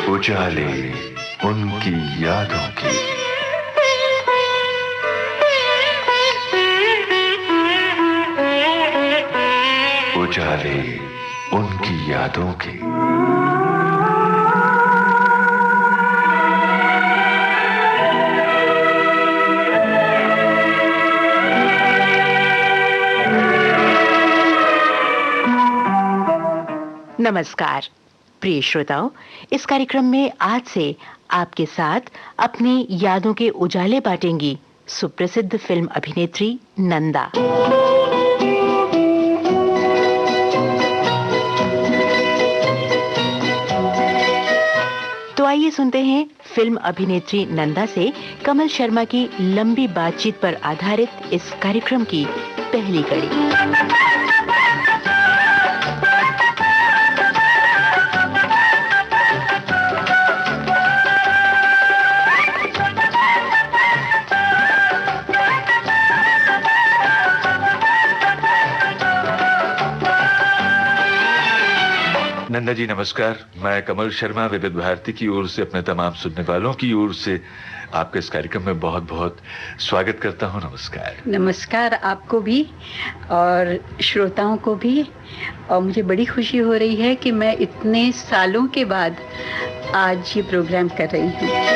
उजाले उनकी यादों की। उजाले उनकी यादों की। नमस्कार प्रिय श्रोताओं, इस कार्यक्रम में आज से आपके साथ अपनी यादों के उजाले बांटेंगी सुप्रसिद्ध फिल्म अभिनेत्री नंदा। तो आइए सुनते हैं फिल्म अभिनेत्री नंदा से कमल शर्मा की लंबी बातचीत पर आधारित इस कार्यक्रम की पहली कड़ी। नंदा जी नमस्कार। मैं कमल शर्मा विविध भारती की ओर से अपने तमाम सुनने वालों की ओर से आपके इस कार्यक्रम में बहुत बहुत स्वागत करता हूं। नमस्कार। नमस्कार आपको भी और श्रोताओं को भी। और मुझे बड़ी खुशी हो रही है कि मैं इतने सालों के बाद आज ये प्रोग्राम कर रही हूँ।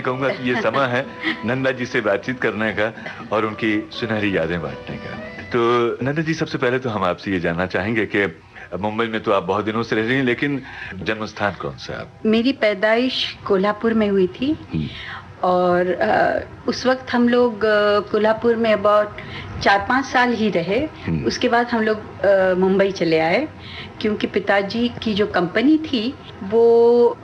कहूंगा कि ये समय है नंदा जी से बातचीत करने का और उनकी सुनहरी यादें बांटने का। तो नंदा जी, सबसे पहले तो हम आपसे ये जानना चाहेंगे कि मुंबई में तो आप बहुत दिनों से रह रही हैं, लेकिन जन्म स्थान कौन सा है? मेरी पैदाइश कोल्हापुर में हुई थी और उस वक्त हम लोग कोल्हापुर में अबाउट 4-5 साल ही रहे। उसके बाद हम लोग मुंबई चले आए क्योंकि पिताजी की जो कंपनी थी वो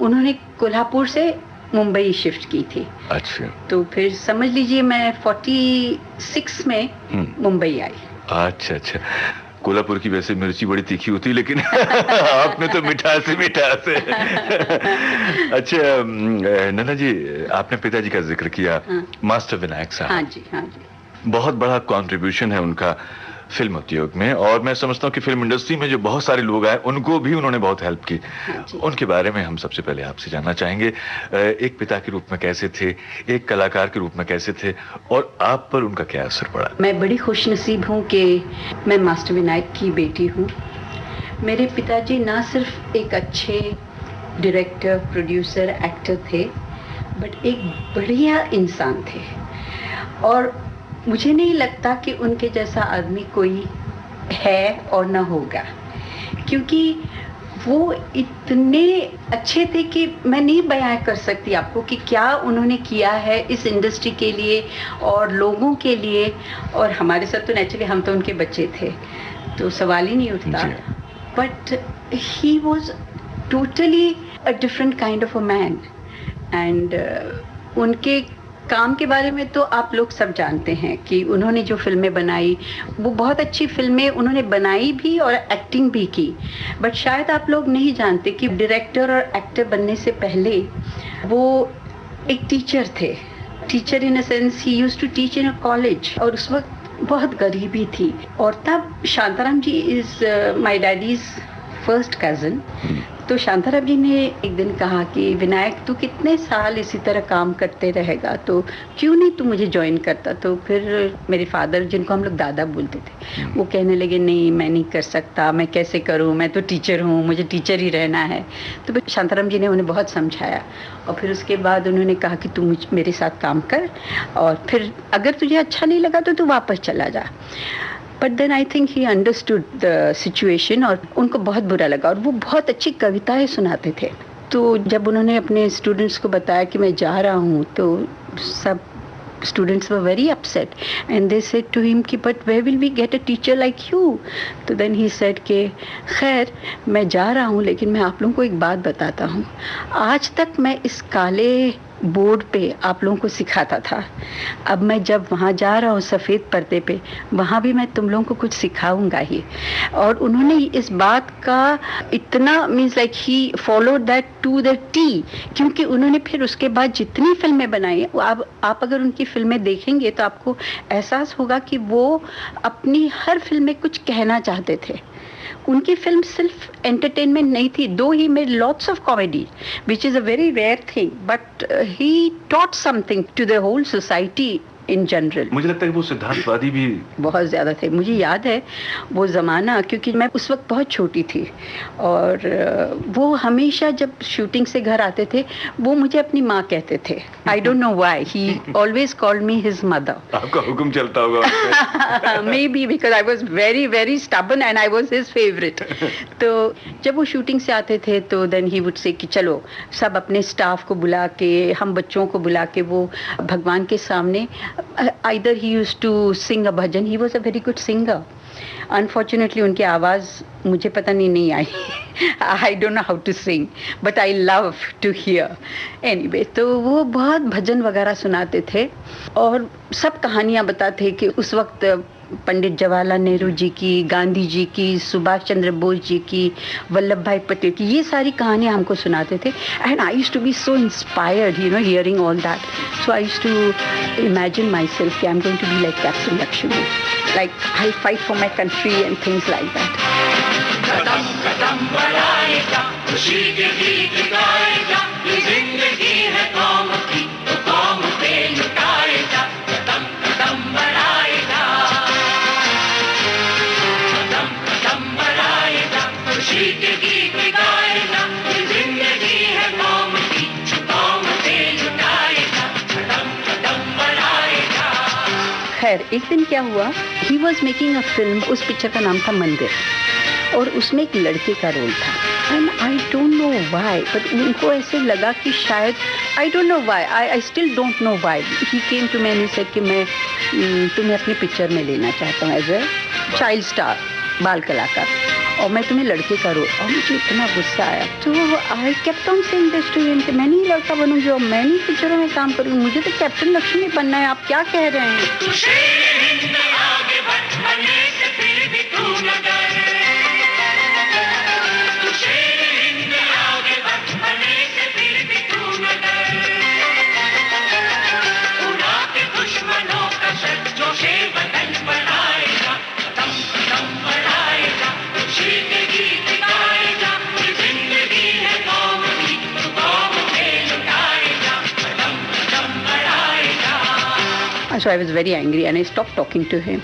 उन्होंने कोल्हापुर से मुंबई शिफ्ट की थी। अच्छा। तो फिर समझ लीजिए मैं 46 में मुंबई आई। अच्छा अच्छा। कोल्हापुर की वैसे मिर्ची बड़ी तीखी होती है, लेकिन आपने तो मिठास है। अच्छा नंदा जी, आपने पिताजी का जिक्र किया। मास्टर विनायक साहब। हाँ जी, हाँ जी। बहुत बड़ा कंट्रीब्यूशन है उनका फिल्म उद्योग में, और मैं समझता हूँ कि फिल्म इंडस्ट्री में जो बहुत सारे लोग आए उनको भी उन्होंने बहुत हेल्प की। उनके बारे में हम सबसे पहले आपसे जानना चाहेंगे। एक पिता के रूप में कैसे थे, एक कलाकार के रूप में कैसे थे, और आप पर उनका क्या असर पड़ा? मैं बड़ी खुशनसीब हूँ कि मैं मास्टर विनायक की बेटी हूँ। मेरे पिताजी ना सिर्फ एक अच्छे डायरेक्टर, प्रोड्यूसर, एक्टर थे, बट एक बढ़िया इंसान थे। और मुझे नहीं लगता कि उनके जैसा आदमी कोई है और ना होगा, क्योंकि वो इतने अच्छे थे कि मैं नहीं बयां कर सकती आपको कि क्या उन्होंने किया है इस इंडस्ट्री के लिए और लोगों के लिए। और हमारे साथ तो नेचुरली हम तो उनके बच्चे थे, तो सवाल ही नहीं उठता। But he was totally a different kind of a man. And उनके काम के बारे में तो आप लोग सब जानते हैं कि उन्होंने जो फिल्में बनाई वो बहुत अच्छी फिल्में उन्होंने बनाई भी और एक्टिंग भी की। बट शायद आप लोग नहीं जानते कि डायरेक्टर और एक्टर बनने से पहले वो एक टीचर थे। टीचर इन अ सेंस ही used to teach in a college, और उस वक्त बहुत गरीबी थी। और तब Shantaram ji is my daddy's first cousin. तो शांताराम जी ने एक दिन कहा कि विनायक तू कितने साल इसी तरह काम करते रहेगा, तो क्यों नहीं तू मुझे ज्वाइन करता। तो फिर मेरे फादर, जिनको हम लोग दादा बोलते थे, वो कहने लगे नहीं मैं नहीं कर सकता, मैं कैसे करूं, मैं तो टीचर हूं, मुझे टीचर ही रहना है। तो फिर शांताराम जी ने उन्हें बहुत समझाया और फिर उसके बाद उन्होंने कहा कि तू मेरे साथ काम कर और फिर अगर तुझे अच्छा नहीं लगा तो तू वापस चला जा। But then I think he understood the situation और उनको बहुत बुरा लगा। और वो बहुत अच्छी कविताएं सुनाते थे। तो जब उन्होंने अपने स्टूडेंट्स को बताया कि मैं जा रहा हूँ तो सब students were very upset and they said to him कि but where will we get a teacher like you? तो then he said कि खैर मैं जा रहा हूँ लेकिन मैं आप लोगों को एक बात बताता हूँ, आज तक मैं इस काले बोर्ड पे आप लोगों को सिखाता था, अब मैं जब वहाँ जा रहा हूँ सफ़ेद पर्दे पे, वहाँ भी मैं तुम लोगों को कुछ सिखाऊंगा ही। और उन्होंने इस बात का इतना means like he followed that to the T, क्योंकि उन्होंने फिर उसके बाद जितनी फिल्में बनाई, आप अगर उनकी फिल्में देखेंगे तो आपको एहसास होगा कि वो अपनी हर फिल्म में कुछ कहना चाहते थे। उनकी फिल्म सिर्फ एंटरटेनमेंट नहीं थी, though he made lots of comedy which is a very rare thing, but he taught something to the whole society in general. मुझे लगता है कि वो सिद्धांतवादी भी बहुत ज़्यादा थे। मुझे याद है वो ज़माना, क्योंकि मैं उस वक्त बहुत छोटी थी और वो हमेशा जब शूटिंग से घर आते थे वो मुझे अपनी माँ कहते थे। आई don't know why, he always called me his mother. आपका हुक्म चलता होगा। May be because I was very very stubborn and I was his favourite. तो जब वो शूटिंग से आते थे तो देन ही वुड से कि चलो सब अपने स्टाफ को बुला के, हम बच्चों को बुला के वो भगवान के सामने either he used to sing a bhajan. He was a very good singer. Unfortunately उनकी आवाज़ मुझे पता नहीं आई। I don't know how to sing, but I love to hear. Anyway, तो वो बहुत भजन वगैरह सुनाते थे और सब कहानियाँ बताते कि उस वक्त पंडित जवाहरलाल नेहरू जी की, गांधी जी की, सुभाष चंद्र बोस जी की, वल्लभ भाई पटेल की, ये सारी कहानियाँ हमको सुनाते थे। And I used to be so inspired, you know, hearing all that. So I used to imagine myself कि I am going to be like Captain Lakshmi, like I fight for my country and things like that. कदम कदम बढ़ाएगा, खुशी के गीत गाएगा, ये जिंदगी है कौम की तो कौम पे लुटाएगा। कदम कदम बढ़ाएगा, कदम कदम बढ़ाएगा, खुशी के गीत गाएगा, ये जिंदगी है कौम की तो कौम पे लुटाएगा। कदम कदम बढ़ाएगा। खैर एक दिन क्या हुआ, he was making a film, उस पिक्चर का नाम था मंदिर और उसमें एक लड़के का रोल था। And I don't know why, but उनको ऐसे लगा कि शायद, I don't know why, I still don't know why, he came to me and he said कि मैं तुम्हें अपनी पिक्चर में लेना चाहता हूँ एज ए चाइल्ड स्टार, बाल कलाकार, और मैं तुम्हें लड़के का रोल। और मुझे इतना गुस्सा आया, तो I kept on saying this to him कि मैं नहीं लड़का बनूंगी और मैं नहीं पिक्चरों में काम करूंगी, मुझे तो कैप्टन लक्ष्मी बनना है, आप क्या कह रहे हैं? So I was very angry and I stopped talking to him.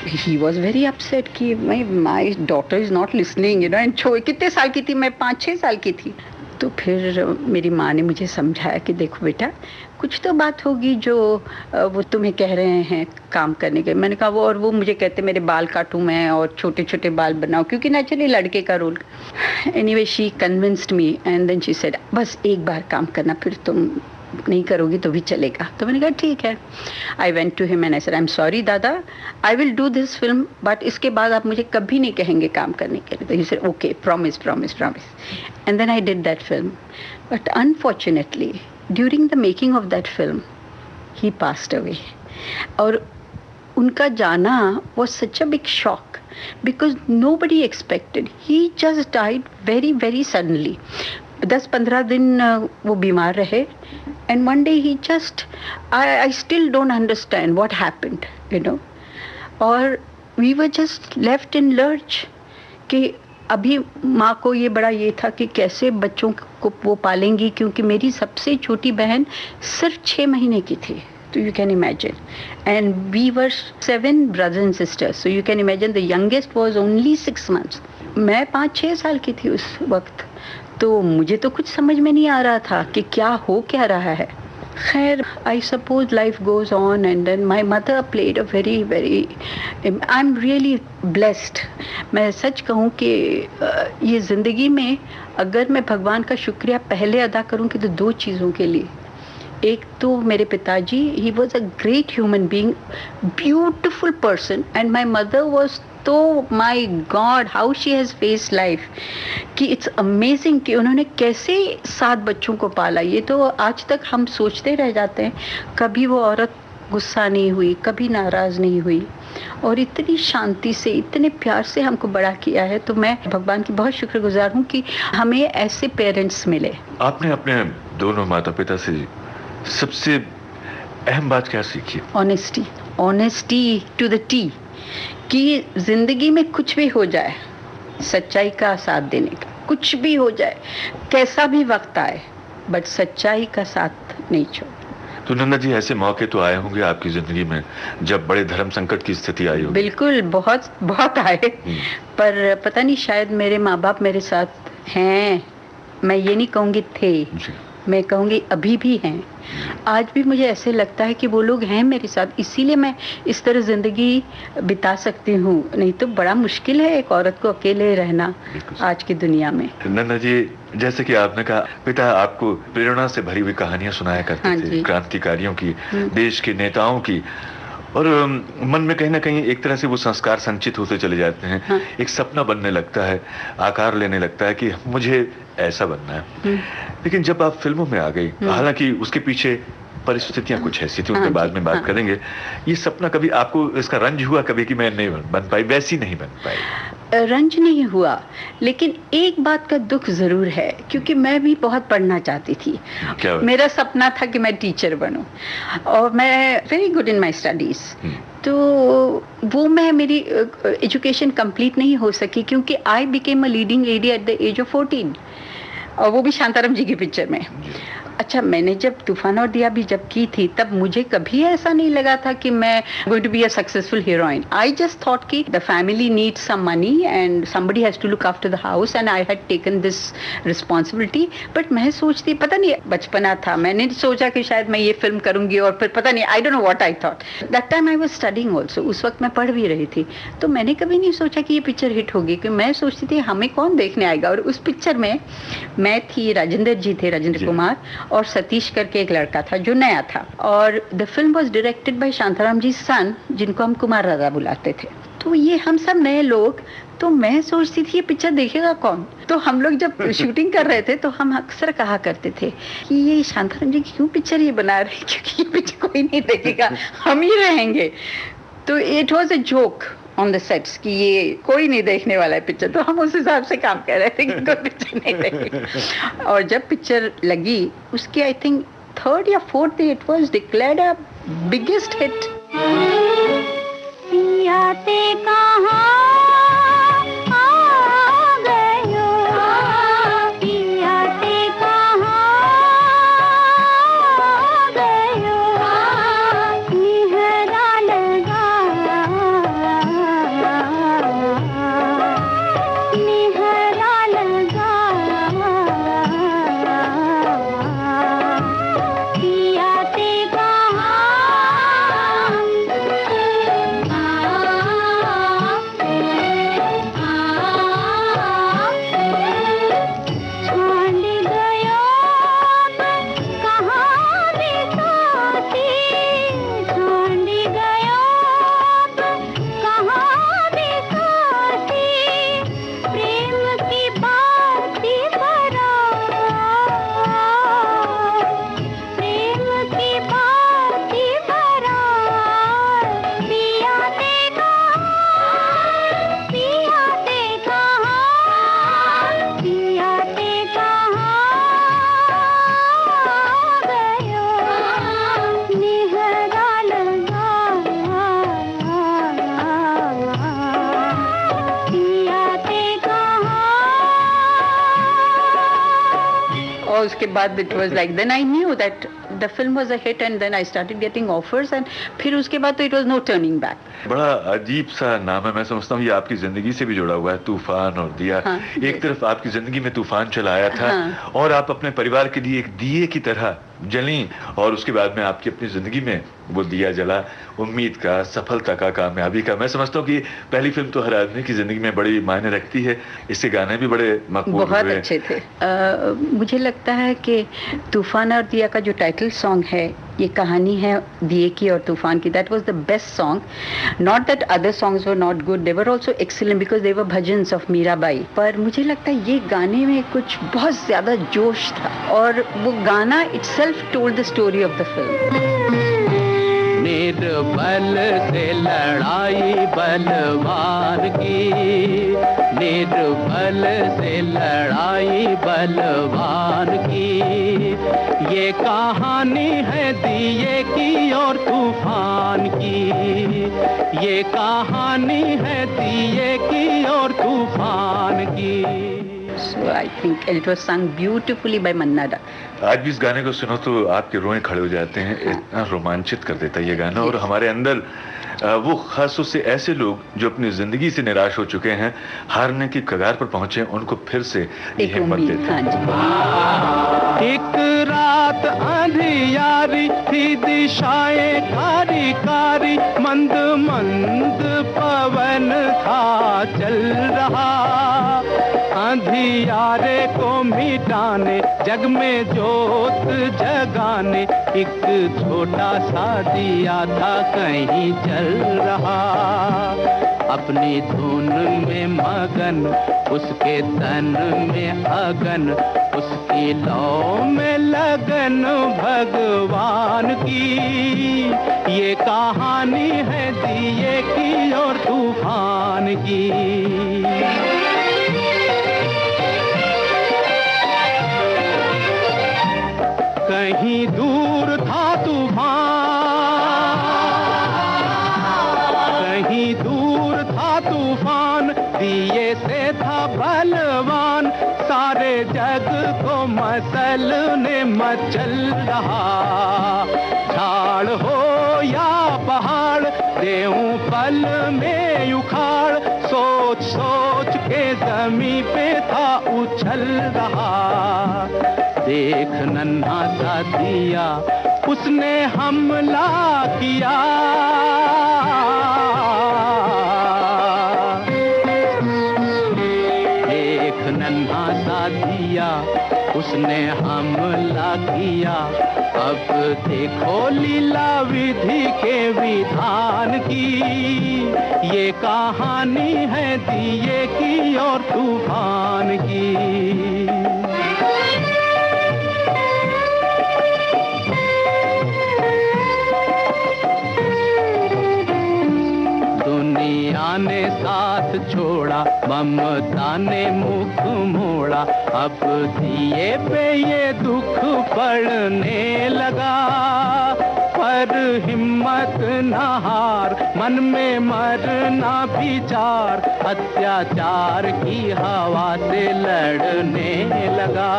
He was very upset कि my daughter is not listening, you know, and कितने साल की थी मैं? 5-6 साल की थी। तो फिर मेरी माँ ने मुझे समझाया कि देखो बेटा, कुछ तो बात होगी जो वो तुम्हें कह रहे हैं काम करने के। मैंने कहा वो, और वो मुझे कहते मेरे बाल काटूं मैं और छोटे छोटे बाल बनाओ, क्योंकि नेचुरली लड़के का role. Anyway she convinced me and then she said बस एक बार काम करना, फिर तुम नहीं करोगी तो भी चलेगा। तो मैंने कहा ठीक है। I went to him and I said I am sorry dada, I will do this film, but इसके बाद आप मुझे कभी नहीं कहेंगे काम करने के लिए। तो he said okay, promise promise promise. And then I did that film, but unfortunately during the making of that film he passed away. और उनका जाना was such a big shock because nobody expected, he just died very very suddenly. 10-15 दिन वो बीमार रहे and one day he just, I still don't understand what happened, you know. और we were just left in lurch कि अभी माँ को ये बड़ा ये था कि कैसे बच्चों को वो पालेंगी, क्योंकि मेरी सबसे छोटी बहन सिर्फ 6 महीने की थी। तो you can imagine, and we were 7 brothers and sisters, so you can imagine the youngest was only 6 months. मैं 5-6 साल की थी उस वक्त, तो मुझे तो कुछ समझ में नहीं आ रहा था कि क्या हो क्या रहा है। खैर, I suppose life goes on, and then my mother played a very I'm really blessed. मैं सच कहूँ कि ये ज़िंदगी में अगर मैं भगवान का शुक्रिया पहले अदा करूँगी तो 2 चीज़ों के लिए। एक तो मेरे पिताजी, he was a great human being, beautiful person, and my mother was तो my God how she has faced life, कि इट्स अमेजिंग कि उन्होंने कैसे 7 बच्चों को पाला। ये तो आज तक हम सोचते रह जाते हैं, कभी वो औरत गुस्सा नहीं हुई, कभी नाराज नहीं हुई, और इतनी शांति से, इतने प्यार से हमको बड़ा किया है। तो मैं भगवान की बहुत शुक्रगुजार हूँ कि हमें ऐसे पेरेंट्स मिले। आपने अपने दोनों माता पिता से सबसे अहम बात क्या सीखी? Honesty, honesty to the T, कि जिंदगी में कुछ भी हो जाए, सच्चाई का साथ देने का, कुछ भी हो जाए, कैसा भी वक्त आए, बट सच्चाई का साथ नहीं छोड़। तो नंदा जी, ऐसे मौके तो आए होंगे आपकी जिंदगी में जब बड़े धर्म संकट की स्थिति आई होगी? बिल्कुल, बहुत बहुत आए, पर पता नहीं, शायद मेरे माँ बाप मेरे साथ हैं। मैं ये नहीं कहूँगी थे, मैं कहूँगी अभी भी हैं। आज भी मुझे ऐसे लगता है कि वो लोग हैं मेरे साथ, इसीलिए मैं इस तरह जिंदगी बिता सकती हूँ। नहीं तो बड़ा मुश्किल है एक औरत को अकेले रहना आज की दुनिया में। नंदा जी, जैसे कि आपने कहा, पिता आपको प्रेरणा से भरी हुई कहानियां सुनाया करते थे, क्रांतिकारियों की, देश के नेताओं की, और मन में कहीं ना कहीं एक तरह से वो संस्कार संचित होते चले जाते हैं। हाँ। एक सपना बनने लगता है, आकार लेने लगता है कि मुझे ऐसा बनना है। लेकिन जब आप फिल्मों में आ गई, हालांकि उसके पीछे परिस्थितियां कुछ ऐसी थी, उनके बाद में बात करेंगे, ये सपना कभी आपको इसका रंज हुआ कभी कि मैं नहीं बन पाई, वैसी नहीं बन पाई? रंज नहीं हुआ, लेकिन एक बात का दुख जरूर है, क्योंकि मैं भी बहुत पढ़ना चाहती थी। क्या? मेरा सपना था कि मैं टीचर बनूं, और मैं very good in my studies. तो वो मेरी एजुकेशन कंप्लीट नहीं हो सकी, क्योंकि I became a leading lady at the age of 14, और वो भी शांताराम जी की पिक्चर में। अच्छा, मैंने जब तूफान और दिया भी जब की थी, तब मुझे कभी ऐसा नहीं लगा था कि मैं going to be a successful heroine. I just thought कि the family needs some money and somebody has to look after the house, and I had taken this responsibility. But मैं सोचती, पता नहीं, बचपना था, मैंने सोचा कि शायद मैं ये फिल्म करूंगी, और फिर पता नहीं, आई don't know what I thought. That time I was studying also, उस वक्त मैं पढ़ भी रही थी। तो मैंने कभी नहीं सोचा कि ये पिक्चर हिट होगी, कि मैं सोचती थी हमें कौन देखने आएगा। और उस पिक्चर में मैं थी, राजेंद्र जी थे, राजेंद्र कुमार, और सतीश करके एक लड़का था जो नया था, और the film was directed by Shantaram ji son, जिनको हम कुमार राजा बुलाते थे। तो ये हम सब नए लोग, तो मैं सोचती थी ये पिक्चर देखेगा कौन। तो हम लोग जब शूटिंग कर रहे थे, तो हम अक्सर कहा करते थे कि ये शांताराम जी क्यों पिक्चर ये बना रहे हैं, क्योंकि ये पिक्चर कोई नहीं देखेगा, हम ही रहेंगे। तो it was a joke on the sets कि ये कोई नहीं देखने वाला है पिक्चर। तो हम उस हिसाब से काम कर रहे थे कि कोई पिक्चर नहीं देखेगा। और जब पिक्चर लगी, उसकी आई थिंक 3rd या 4th day it was declared a biggest hit. उसके बाद it was like then I knew that the film was a hit and then I started getting offers and फिर उसके बाद तो it was no turning back। बड़ा अजीब सा नाम है, मैं समझता हूँ ये आपकी जिंदगी से भी जुड़ा हुआ है, तूफान और दिया। एक तरफ आपकी जिंदगी में तूफान चला आया था, और आप अपने परिवार के लिए एक दिए की तरह जली और उसके बाद में आपकी अपनी जिंदगी में वो दिया जला, उम्मीद का, सफलता का, कामयाबी का। मैं समझता हूँ कि पहली फिल्म तो हर आदमी की जिंदगी में बड़ी मायने रखती है। इससे गाने भी बड़े मकबूल बहुत हुए। अच्छे थे। मुझे लगता है कि तूफान और दिया का जो टाइटल सॉन्ग है, ये कहानी है दिए की और तूफान की। That was the best song. Not that other songs were not good, they were also excellent because they were bhajans of Mirabai, पर मुझे लगता है ये गाने में कुछ बहुत ज्यादा जोश था और वो गाना itself told the story of the film. निर्बल से लड़ाई बलवान की, निर्बल से लड़ाई बलवान की, ये कहानी है दिए की और तूफान की, ये कहानी है दिए की और तूफान की। So I think it was sung beautifully by Manna Da. आज भी इस गाने को सुनो तो आपके रोए खड़े हो जाते हैं, इतना रोमांचित कर देता है ये गाना। और हमारे अंदर वो खासतौर से ऐसे लोग जो अपनी जिंदगी से निराश हो चुके हैं, हारने की कगार पर पहुंचे, उनको फिर से ये हिम्मत देते हैं। एक रात अंधियारी थी, दिशाएं कारी कारी, मंद मंद पवन था चल रहा, अंधियारे को मिटाने, जग में जोत जगाने, एक छोटा सा दिया था कहीं जल रहा, अपनी धुन में मगन, उसके तन में अगन, उसकी लौ में लगन भगवान की, ये कहानी है दिए की और तूफान की। कहीं दूर था तूफान, कहीं दूर था तूफान, दिए से था बलवान, सारे जग को मसलने मचल रहा, झाड़ हो या पहाड़, देऊं पल में उखाड़, सोच सोच के जमी पे था उछल रहा, देख नन्हा सा दिया उसने हमला किया, देख नन्हा सा दिया उसने हमला किया, अब देखो लीला विधि के विधान की, ये कहानी है दिए की और तूफान की। दुनिया ने साथ छोड़ा, ममता ने मुख मोड़ा, अब दिए पे ये दुख पड़ने लगा, पर हिम्मत न हार, मन में मरना विचार, अत्याचार की हवा से लड़ने लगा,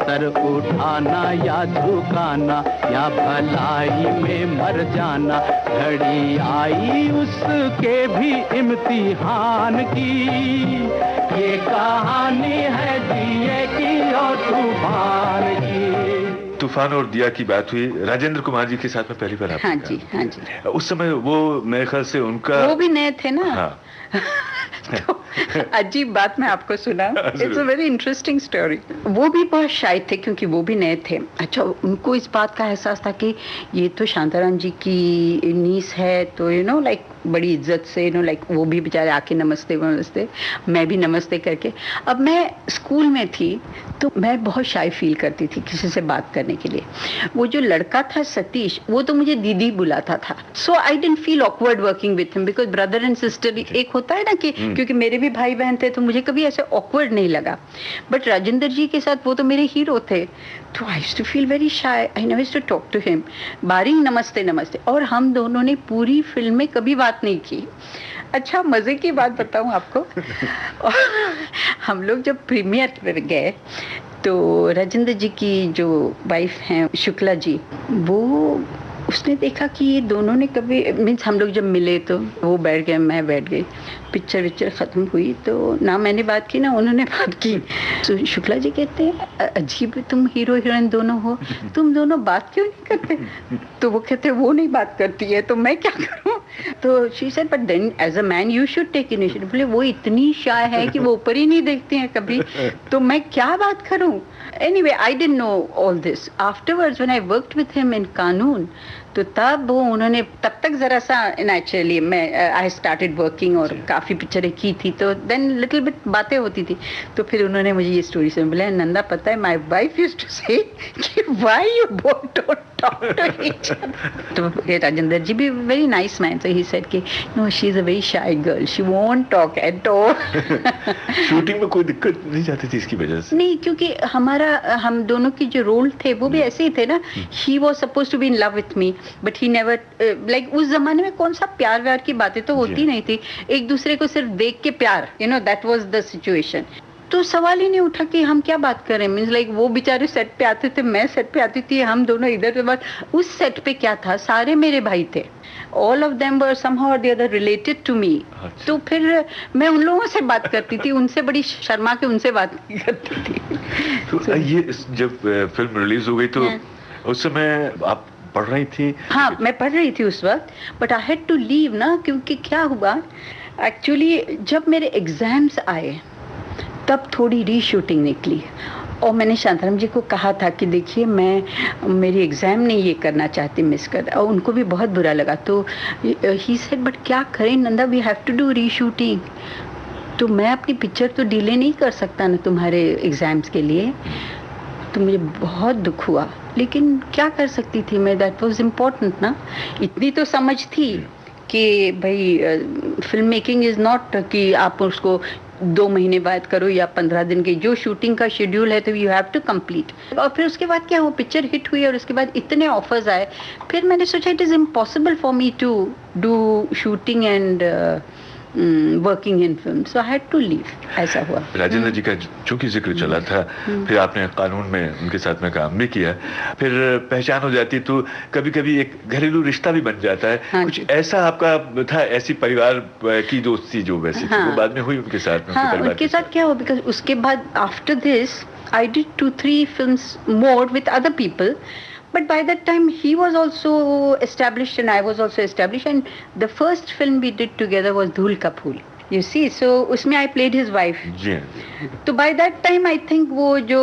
सर उठाना या झुकाना या भलाई में मर जाना, घड़ी आई उसके भी इम्तिहान की, ये कहानी है दिए की और तूफान की। तूफान और दिया की बात हुई, राजेंद्र कुमार जी के साथ में पहली बार आपने हाँ जी, हाँ जी। उस समय वो मेरे ख्याल से उनका, वो भी नए थे ना। हाँ। तो अजीब बात मैं आपको सुना, it's a very interesting story. वो भी बहुत शायद थे क्योंकि वो भी नए थे। अच्छा, उनको इस बात का एहसास था कि ये तो शांताराम जी की नीस है, तो यू नो लाइक बड़ी इज्जत से यू नो लाइक वो भी बेचारे आके नमस्ते नमस्ते, मैं भी नमस्ते करके। अब मैं स्कूल में थी तो मैं बहुत शाय फील करती थी किसी से बात करने के लिए। वो जो लड़का था सतीश, वो तो मुझे दीदी बुलाता था, so I didn't feel awkward working with him because brother and sister एक होता है ना कि क्योंकि मेरे भी भाई बहन थे तो मुझे कभी ऐसे ऑकवर्ड नहीं लगा। बट राजेंद्र जी के साथ वो तो मेरे हीरो थे, तो I used to feel very shy, I never used to talk to him, barring नमस्ते नमस्ते। और हम दोनों ने पूरी फिल्म में कभी बात नहीं की। अच्छा, मजे की बात बताऊं आपको और हम लोग जब प्रीमियर पर गए तो राजेंद्र जी की जो वाइफ हैं शुक्ला जी, वो उसने देखा कि ये दोनों ने कभी मीन्स हम लोग जब मिले तो वो बैठ गए, मैं बैठ गई, पिक्चर ख़त्म हुई तो ना मैंने बात की ना उन्होंने बात की। तो शुक्ला जी कहते हैं अजीब है, तुम हीरो हीरोइन दोनों हो, तुम दोनों बात क्यों नहीं करते? तो वो कहते वो नहीं बात करती है तो मैं क्या करूँ? तो she said but then as a man you should take initiative. बोले वो इतनी शाय है कि वो ऊपर ही नहीं देखते हैं कभी, तो मैं क्या बात करूँ? Anyway, I didn't know all this. Afterwards, when I worked with him in कानून, तो तब वो उन्होंने तब तक ज़रा सा नेचुरली मैं आई स्टार्टेड वर्किंग और काफ़ी पिक्चरें की थी, तो देन लिटिल बिट बातें होती थी। तो फिर उन्होंने मुझे ये स्टोरी से बोला, नंदा पता है my wife used to say कि why you both don't talk to each other. तो राजेंद्र जी भी very nice man, so he said कि no she is a very shy girl, she won't talk at all. Shooting में कोई दिक्कत नहीं जाती थी इसकी वजह से? नहीं, क्योंकि हम दोनों की जो रोल थे वो भी ऐसे ही थे ना। He was suppose to be in love with me but he never like, उस जमाने में कौन सा प्यार व्यार की बातें तो होती नहीं थी, एक दूसरे को सिर्फ देख के प्यार, you know that was the situation. तो सवाल ही नहीं उठा कि हम क्या बात करें। मीन्स लाइक वो बेचारे सेट पे आते थे, मैं सेट पे आती थी, हम दोनों इधर के बाद। उस सेट पे क्या था, सारे मेरे भाई थे, all of them were somehow और the other related to me. तो फिर मैं उन लोगों से बात करती थी, उनसे बड़ी शर्मा के उनसे बात करती थी। तो ये जब फिल्म रिलीज हो गई तो उस समय आप पढ़ रही थी? हाँ, मैं पढ़ रही थी उस वक्त, but I had to leave ना, क्योंकि क्या हुआ एक्चुअली जब मेरे एग्जाम्स आए तब थोड़ी रीशूटिंग निकली और मैंने शांताराम जी को कहा था कि देखिए मैं मेरी एग्ज़ाम नहीं ये करना चाहती मिस कर, और उनको भी बहुत बुरा लगा। तो ही सेड बट क्या करें Nanda, we have to do reshooting. तो मैं अपनी पिक्चर तो डिले नहीं कर सकता ना तुम्हारे एग्ज़ाम्स के लिए। तो मुझे बहुत दुख हुआ, लेकिन क्या कर सकती थी मैं, दैट वाज इम्पोर्टेंट ना। इतनी तो समझ थी कि भाई फिल्म मेकिंग इज़ नॉट कि आप उसको 2 महीने बाद करो या 15 दिन की, जो शूटिंग का शेड्यूल है तो यू हैव टू कंप्लीट। और फिर उसके बाद क्या वो पिक्चर हिट हुई और उसके बाद इतने ऑफर्स आए, फिर मैंने सोचा it is impossible for me to do shooting and working in film, so I had to leave. ऐसा हुआ। राजेंद्र जी का चूंकि जिक्र चला था, फिर आपने कानून में उनके साथ में काम भी किया, फिर पहचान हो जाती तो कभी कभी एक घरेलू रिश्ता भी बन जाता है। हाँ, कुछ ऐसा आपका था, ऐसी परिवार की दोस्ती जो वैसी थी वो बाद में हुई उनके साथ में? हाँ, उनके साथ क्या हुआ, बिकॉज उसके बाद after this I did 2-3 films more with other people. But by that time he was also established and I was also established, and the first film we did together was Dhool Ka Phool. You see, so उसमें I played his wife. जी। तो by that time I think वो जो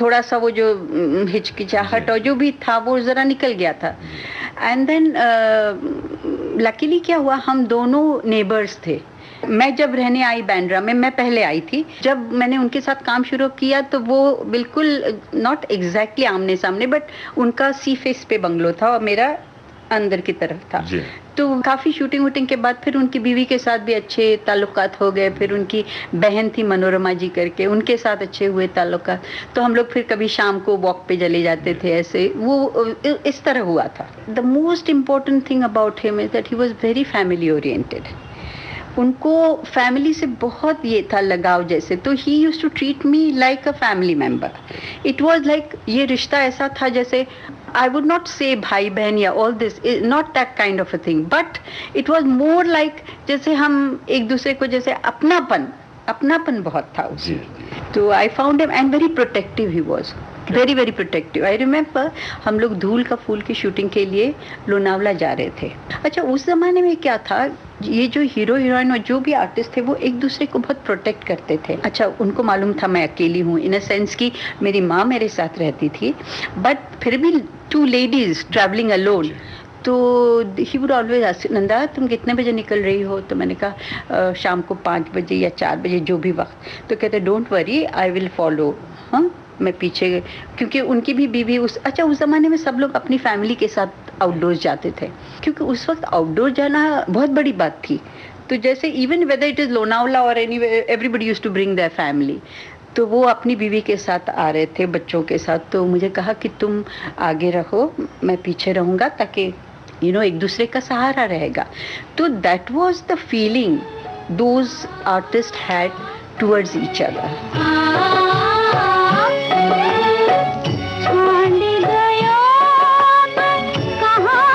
थोड़ा सा वो जो हिचकिचाहट और जो भी था वो ज़रा निकल गया था। And then luckily क्या हुआ, हम दोनों neighbors थे। मैं जब रहने आई बैंड्रा में, मैं पहले आई थी, जब मैंने उनके साथ काम शुरू किया तो वो बिल्कुल नॉट एग्जैक्टली आमने सामने, बट उनका सी फेस पे बंगलो था और मेरा अंदर की तरफ था। तो काफ़ी शूटिंग वूटिंग के बाद फिर उनकी बीवी के साथ भी अच्छे ताल्लुकात हो गए, फिर उनकी बहन थी मनोरमा जी करके, उनके साथ अच्छे हुए ताल्लुकात। तो हम लोग फिर कभी शाम को वॉक पे चले जाते थे, ऐसे वो इस तरह हुआ था। The most important thing about him is that he was very family oriented. उनको फैमिली से बहुत ये था लगाव जैसे, तो he used to treat me like a family member. It was like ये रिश्ता ऐसा था जैसे, आई वुड नॉट से भाई बहन या all this, not that kind of a thing, but it was more like जैसे हम एक दूसरे को जैसे अपनापन बहुत था उसमें। तो I found him and very protective he was, very very protective. I remember हम लोग धूल का फूल की शूटिंग के लिए लोनावला जा रहे थे। अच्छा, उस जमाने में क्या था, ये जो हीरो हीरोइन और जो भी आर्टिस्ट थे वो एक दूसरे को बहुत प्रोटेक्ट करते थे। अच्छा, उनको मालूम था मैं अकेली हूँ, इन अ सेंस कि मेरी माँ मेरे साथ रहती थी, बट फिर भी 2 ladies ट्रैवलिंग अलोन। तो he would always ask, Nanda तुम कितने बजे निकल रही हो? तो मैंने कहा शाम को 5 बजे या 4 बजे, जो भी वक्त। तो कहते don't worry, I will follow. हाँ, मैं पीछे, क्योंकि उनकी भी बीवी उस ज़माने में सब लोग अपनी फैमिली के साथ आउटडोर्स जाते थे, क्योंकि उस वक्त आउटडोर जाना बहुत बड़ी बात थी। तो जैसे even whether it is Lonavala और any, everybody used to bring their family. तो वो अपनी बीवी के साथ आ रहे थे, बच्चों के साथ। तो मुझे कहा कि तुम आगे रहो, मैं पीछे रहूँगा, ताकि एक दूसरे का सहारा रहेगा। तो that was the feeling those artist had towards each other. कहाँ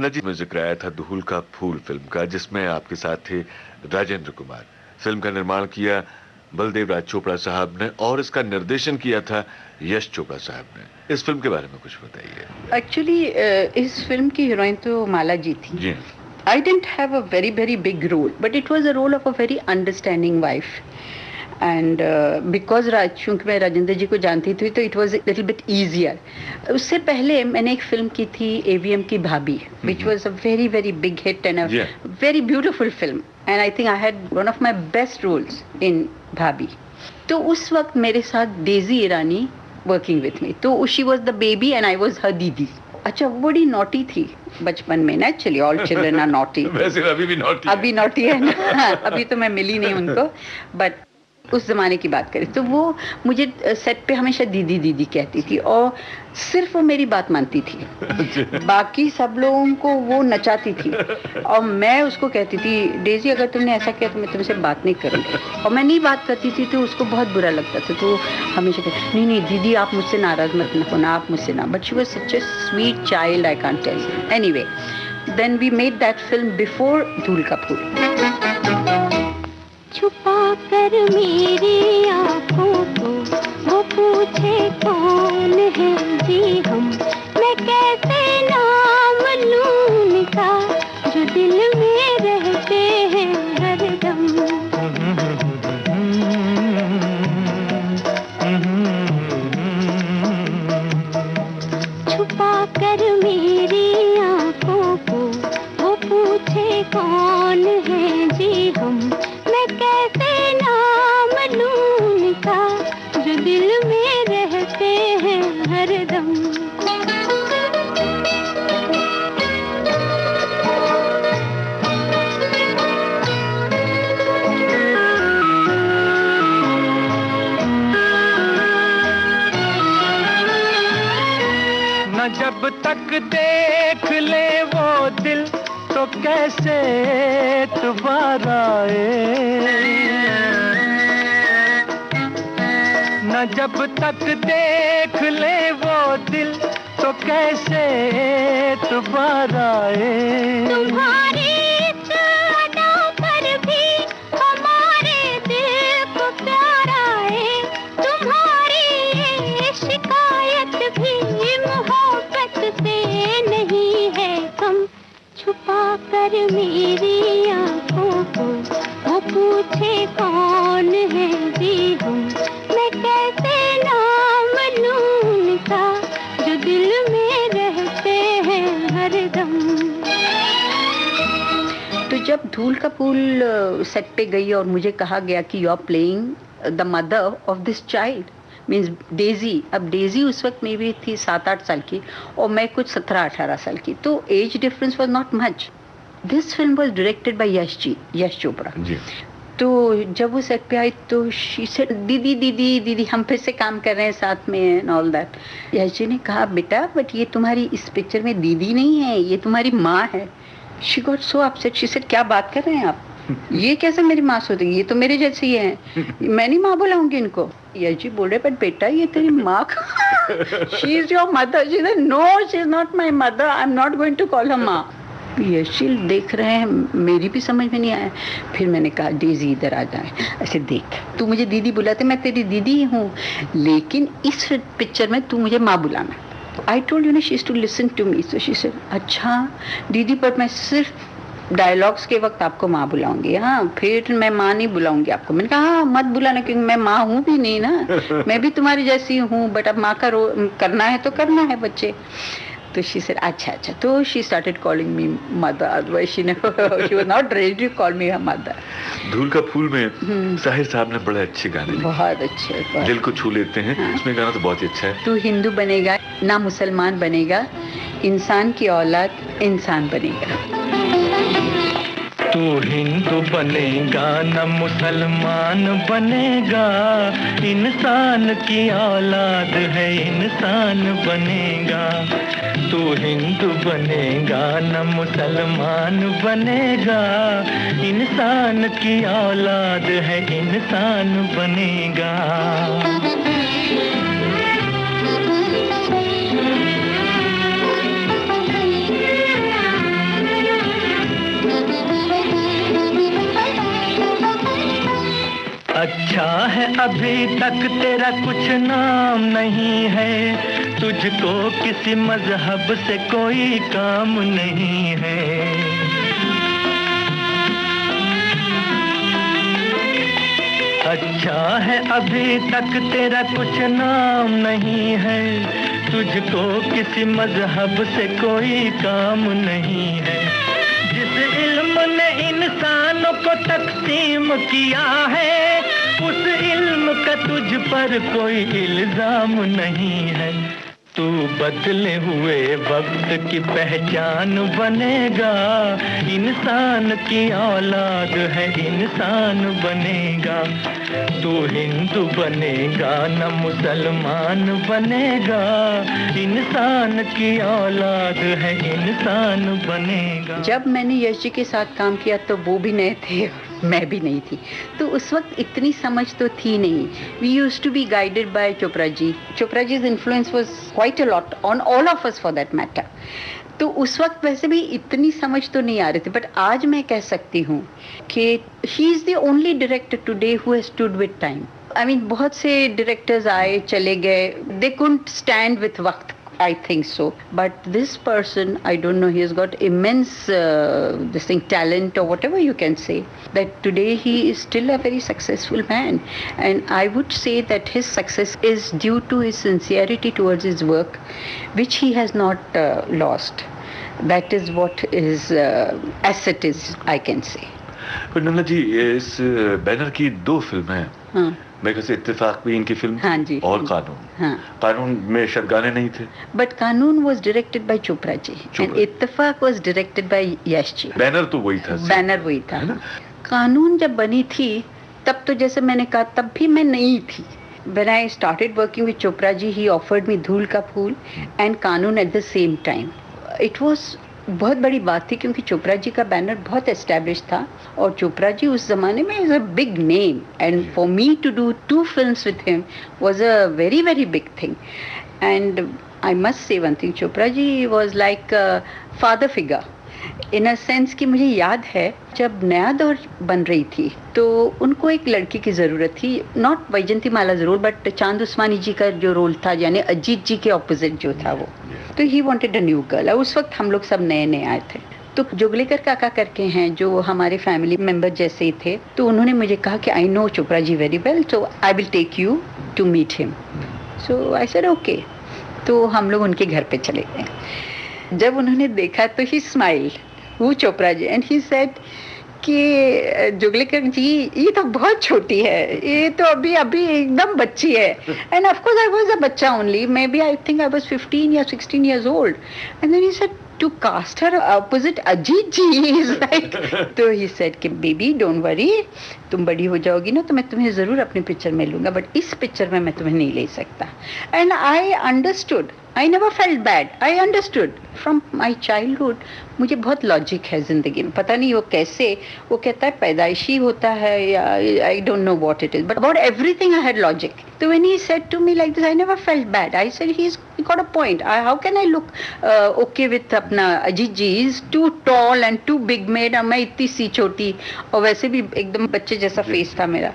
नंदा जी, में जिक्र आया था धूल का फूल फिल्म का, जिसमें आपके साथ थे राजेंद्र कुमार। फिल्म का निर्माण किया बलदेव राज चोपड़ा साहब ने और इसका निर्देशन किया था यश चोपड़ा साहब ने। इस फिल्म के बारे में कुछ बताइए। एक्चुअली इस फिल्म की हीरोइन तो माला जी थी। जी। I didn't have a very very big role, but it was a role of a very understanding wife. And because चूंकि मैं राजेंद्र जी को जानती थी तो it was a little bit easier. उससे पहले मैंने एक फिल्म की थी AVM की भाभी, which was a very very big hit and a very beautiful film. And I think I had one of my best roles in भाभी. तो उस वक्त मेरे साथ Daisy Irani working with me. तो she was the baby and I was her दीदी. अच्छा, वो बड़ी नॉटी थी बचपन में ना। Actually all children are naughty. वैसे अभी भी नॉटी अभी नॉटी है ना। अभी तो मैं मिली नहीं उनको, बट उस जमाने की बात करें तो वो मुझे सेट पे हमेशा दीदी दीदी कहती थी और सिर्फ वो मेरी बात मानती थी। बाकी सब लोगों को वो नचाती थी और मैं उसको कहती थी डेजी अगर तुमने ऐसा किया तो मैं तुमसे बात नहीं करूँगी। और मैं नहीं बात करती थी तो उसको बहुत बुरा लगता था। तो हमेशा कहती नहीं नहीं दीदी आप मुझसे नाराज मत होना, आप मुझसे ना। But she was such a sweet child, I can't tell. Anyway, then we made that film before Dhool Ka फूल। छुपा कर मेरी आँखों को वो पूछे कौन है जी हम, मैं कैसे नाम लूं उनका जो दिल में रहते हैं हरदम। छुपा कर मेरी आँखों को वो पूछे कौन है जी हम, कैसे नाम लूं उनका जो दिल में रहते हैं हरदम। न जब तक देख ले वो दिल तो कैसे दोबारा आए, न जब तक देख ले वो दिल तो कैसे दोबारा आए। तुम्हारी इस अदा पर भी हमारे दिल को प्यार आए, तुम्हारी ये शिकायत भी मोहब्बत से नहीं है कम। छुपा कर मेरी आँखों को वो पूछे कौन है जी हम, मैं कैसे नाम लूं उनका जो दिल में रहते हैं हरदम। तो जब धूल का फूल सेट पे गई और मुझे कहा गया कि you are playing the mother of this child, means Daisy. अब डेजी उस वक्त में भी थी 7-8 साल की और मैं कुछ 17-18 साल की, तो age difference was not much. This film was directed by Yash Chopra ji. तो जब वो सेट पे आई तो शी सेड दीदी दीदी दीदी हम फिर से काम कर रहे हैं साथ में and all that. Yash ji ने कहा बेटा बट ये तुम्हारी इस पिक्चर में दीदी नहीं है, ये तुम्हारी माँ है। She got so upset, she said क्या बात कर रहे हैं आप, ये कैसे मेरी माँ होती है, ये तो मेरे जैसे ही है, मैं नहीं माँ बुलाऊंगी इनको। यश जी बोल रहे बट बेटा ये तेरी माँ she is your mother. She said no she is not my mother, I am not going to call her माँ। यशील देख रहे हैं, मेरी भी समझ में नहीं आया। फिर मैंने कहा डेजी इधर आ जाए, ऐसे देख तू मुझे दीदी बुलाते, मैं तेरी दीदी हूँ लेकिन इस पिक्चर में तू मुझे माँ बुलाना। आई टोल्ड यू ना she is to listen to me. So she said अच्छा दीदी पर मैं सिर्फ डायलॉग्स के वक्त आपको माँ बुलाऊंगी, हाँ फिर मैं माँ नहीं बुलाऊंगी आपको। मैंने कहा हाँ मत बुलाना क्योंकि मैं माँ हूँ भी नहीं ना, मैं भी तुम्हारी जैसी हूँ, बट अब माँ का करना है तो करना है बच्चे। तो शी सेड अच्छा अच्छा, तो she started calling me mother, otherwise she was not ready to call me her mother. Dhool Ka फूल में साहिर साहब ने बड़े अच्छे गाने लिखे, बहुत अच्छे, दिल को छू लेते हैं। हाँ। उसमें गाना तो बहुत ही अच्छा है। तू हिंदू बनेगा ना मुसलमान बनेगा, इंसान की औलाद इंसान बनेगा। तू हिंदू बनेगा न मुसलमान बनेगा, इंसान की औलाद है इंसान बनेगा। तू हिंदू बनेगा न मुसलमान बनेगा, इंसान की औलाद है इंसान बनेगा। अच्छा है अभी तक तेरा कुछ नाम नहीं है, तुझको किसी मजहब से कोई काम नहीं है। अच्छा है अभी तक तेरा कुछ नाम नहीं है, तुझको किसी मजहब से कोई काम नहीं है। जिस इल्म ने इंसानों को तकसीम किया है, उस इल्म का तुझ पर कोई इल्जाम नहीं है। तू बदले हुए वक्त की पहचान बनेगा, इंसान की औलाद है इंसान बनेगा। तू हिंदू बनेगा न मुसलमान बनेगा, इंसान की औलाद है इंसान बनेगा। जब मैंने यश जी के साथ काम किया तो वो भी नए थे, मैं भी नहीं थी, तो उस वक्त इतनी समझ तो थी नहीं। We use to be guided by Chopra ji. Chopra जी's influence was quite a lot on all of us for that matter. तो उस वक्त वैसे भी इतनी समझ तो नहीं आ रही थी, बट आज मैं कह सकती हूँ कि he is the only director today who has stood with time. I mean, बहुत से directors आए चले गए, they couldn't stand with वक्त, I think so. But this person, I don't know, he has got immense talent or whatever you can say, that today he is still a very successful man. And I would say that his success is due to his sincerity towards his work, which he has not lost. That is what his asset is, I can say. पर नंदा जी, इस banner की 2 फिल्में हैं। हाँ। मेरे ख्याल से इत्तेफाक भी इनकी फिल्म हाँ जी, और हाँ जी, कानून। हाँ। कानून में शायद गाने नहीं थे, बट कानून was directed by Chopra ji and Ittefaq was directed by Yash ji. Banner तो वही था, बैनर वही था। है ना? कानून जब बनी थी तब तो जैसे मैंने कहा, तब भी मैं नहीं थी। When I started working with Chopra ji, he offered me धूल का फूल and कानून at the same time. It was बहुत बड़ी बात थी क्योंकि चोपड़ा जी का बैनर बहुत एस्टैब्लिश था और चोपड़ा जी उस जमाने में is a big name, and for me to do 2 films with him was a very very big thing. And I must say one thing, Chopra ji was like father figure in a sense कि मुझे याद है जब नया दौर बन रही थी तो उनको एक लड़की की ज़रूरत थी, नॉट वैजंती माला ज़रूर, बट चांद उस्मानी जी का जो रोल था, यानी अजीत जी के ऑपोजिट जो था वो, तो he wanted a new girl. उस वक्त हम लोग सब नए नए आए थे, तो जोगलेकर काका करके हैं जो हमारे फैमिली मेंबर जैसे ही थे, तो उन्होंने मुझे कहा कि I know Chopra ji very well, so I will take you to meet him. So I said okay. तो हम लोग उनके घर पे चले गए। जब उन्होंने देखा तो ही स्माइल्ड, वो Chopra ji, and he said कि जोगलेकर जी ये तो बहुत छोटी है, ये तो अभी अभी एकदम बच्ची है। And of course I was a बच्चा only, maybe I think I was 15 या 16 years old, and then he said to cast her opposite Ajit ji is like, तो he said कि baby don't worry, तुम बड़ी हो जाओगी ना तो मैं तुम्हें ज़रूर अपनी पिक्चर में लूँगा, बट इस पिक्चर में मैं तुम्हें नहीं ले सकता। And I understood, I never felt bad, I understood from my childhood। मुझे बहुत लॉजिक है ज़िंदगी में, पता नहीं वो कैसे, वो कहता है पैदाइशी होता है या I don't know what it is, but about everything I had logic। So when he said to me like this, I never felt bad. I said he's got a point. How can I look okay with अपना अजीत जी? He's too tall and too big made, और मैं इतनी सी छोटी, और वैसे भी एकदम बच्चे जैसा फेस था मेरा,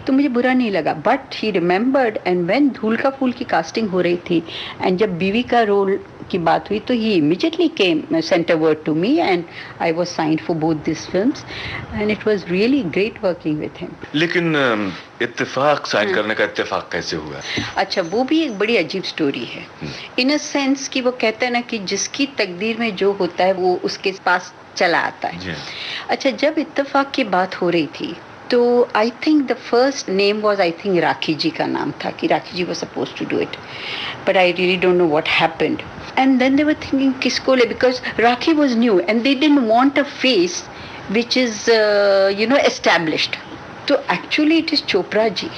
तो मुझे बुरा नहीं लगा। But he remembered, and when धूल का फूल की कास्टिंग हो रही थी एंड जब बीवी का रोल की बात हुई तो he immediately came sent a word to me and I was signed for both this films and it was really great working with him. लेकिन इत्तेफाक साइन करने का इत्तेफाक कैसे हुआ? अच्छा, वो भी एक बड़ी अजीब स्टोरी है इन अ सेंस कि वो कहते हैं ना कि जिसकी तकदीर में जो होता है वो उसके पास चला आता है। अच्छा, जब इत्तेफाक की बात हो रही थी तो I think the first name was, I think Rakhi ji का नाम था कि Rakhi ji was supposed to do it, but I really don't know what happened. And then they were thinking किसको ले, because Rakhi was new and they didn't want a face which is established. तो actually it is Chopra ji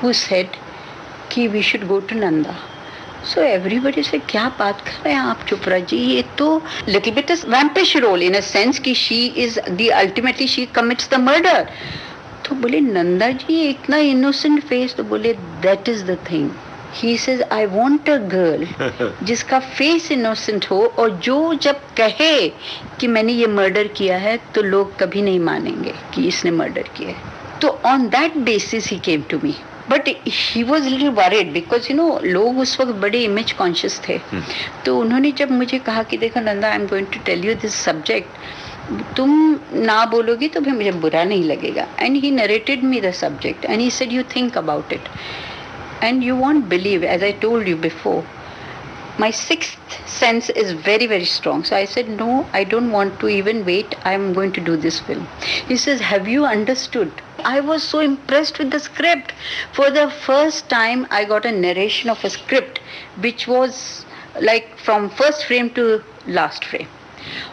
who said कि we should go to Nanda. So everybody से क्या बात कर रहे हैं आप चोपड़ा जी, ये तो little bit is vampish role in a sense कि she is the ultimately she commits the murder। तो बोले नंदा जी इतना innocent face, तो बोले that is the thing। He says I want a girl जिसका face innocent हो और जो जब कहे कि मैंने ये मर्डर किया है तो लोग कभी नहीं मानेंगे कि इसने मर्डर किया है। तो on that basis he came to me. But he was a little worried because you know लोग उस वक्त बड़े इमेज कॉन्शियस थे. तो उन्होंने जब मुझे कहा कि देखो Nanda, I am going to tell you this subject, तुम ना बोलोगी तो भी मुझे बुरा नहीं लगेगा. And he narrated me the subject and he said you think about it and you won't believe, as I told you before, my sixth sense is very, very strong. So I said, no, I don't want to even wait. I'm going to do this film. He says, have you understood? I was so impressed with the script. For the first time, I got a narration of a script which was like from first frame to last frame.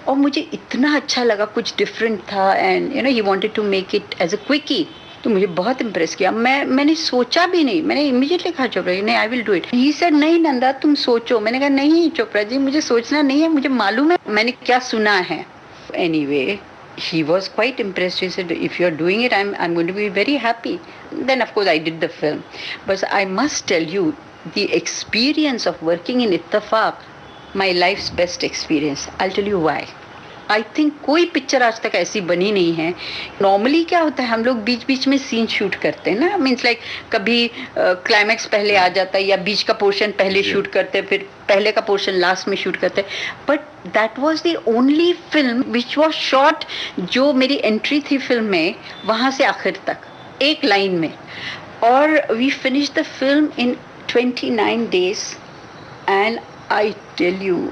और मुझे इतना अच्छा लगा, कुछ different था, and you know he wanted to make it as a quickie. तो मुझे बहुत इम्प्रेस किया. मैंने सोचा भी नहीं, मैंने इमीडिएटली कहा चोपड़ा जी नहीं, आई will do it. He said नहीं नंदा तुम सोचो. मैंने कहा नहीं चोपड़ा जी, मुझे सोचना नहीं है, मुझे मालूम है मैंने क्या सुना है. Anyway he was quite impressed. He said, if you're doing it, I'm going to be very happy. Then of course I did the film. But I must tell you, the experience of working in Ittefaq, my life's best experience. I'll tell you why. I think कोई picture आज तक ऐसी बनी नहीं है. Normally क्या होता है, हम लोग बीच बीच में सीन शूट करते हैं ना, मीन्स लाइक कभी क्लाइमैक्स पहले आ जाता है या बीच का पोर्शन पहले शूट करते हैं, फिर पहले का पोर्शन लास्ट में शूट करते हैं. But that was the only film which was shot, जो मेरी एंट्री थी फिल्म में वहाँ से आखिर तक एक लाइन में. और we finish the film in 29 days and I tell you,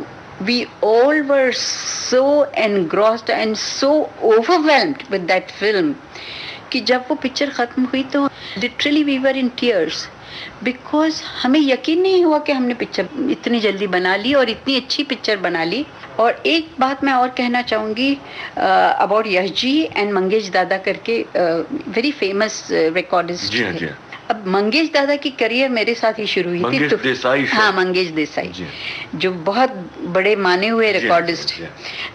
we all were so engrossed and so overwhelmed with that film कि जब वो पिक्चर ख़त्म हुई तो literally we were in tears because हमें यकीन नहीं हुआ कि हमने पिक्चर इतनी जल्दी बना ली और इतनी अच्छी पिक्चर बना ली. और एक बात मैं और कहना चाहूँगी अबाउट यश जी एंड मंगेश दादा करके, वेरी फेमस रिकॉर्डिस्ट. अब मंगेश दादा की करियर मेरे साथ ही शुरू हुई थी. देसाई, हाँ मंगेश देसाई जो बहुत बड़े माने हुए रिकॉर्डिस्ट,